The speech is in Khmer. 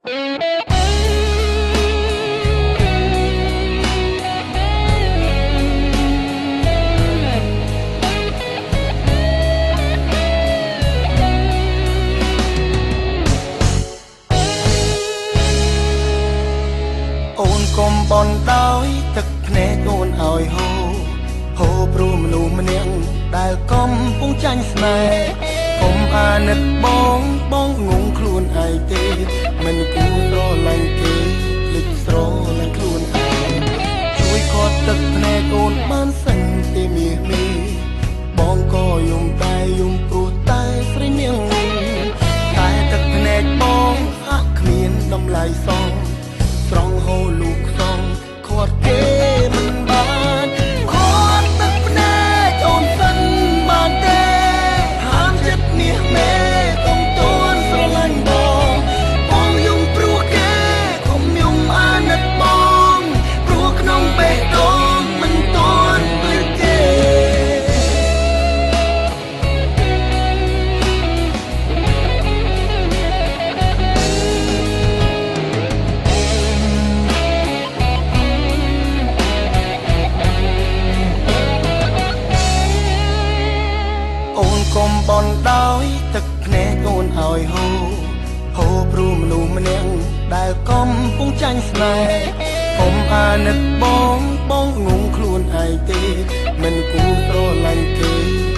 អូនកុំបនដោយទឹកភ្នែកអូនឲ្យហូរហូរព្រោះមនុស្សម្នាក់ដែលកំពុងចាញ់ស្នេហ៍កុំអាណិតបងងងខ្លួនឯងទេមិនគួរស្រឡាញ់គេភ្លេចស្រឡាញ់ខ្លួនឯងជួយខាត់ទឹកភ្នែកអូនបានសិនទេមាសមីបងក៏យំដែរយំព្រោះតែស្រីនាងតែទឹកភ្នែកបងហាក់គ្មានតម្លៃសងស្រង់ហូរលូកខ្សងខាត់គេមិនបានខាត់ទឹកភ្នែកអូនសិនបានទេហាមចិត្តមាសមេកុំតួនស្រឡាញ់បងយំព្រោះគេកុំយំអាណិតបងព្រោះក្នុងបេះដូងមិនតួនដូចគេអូនកុំបនដោយទឹកភ្នែកអូនឲ្យហូរហូរព្រោះមនុស្សម្នាក់ដែលកំពុងចាញ់ស្នេហ៍កុំអាណិតបងងងខ្លួនឯងទេមិនគួរស្រឡាញ់គេ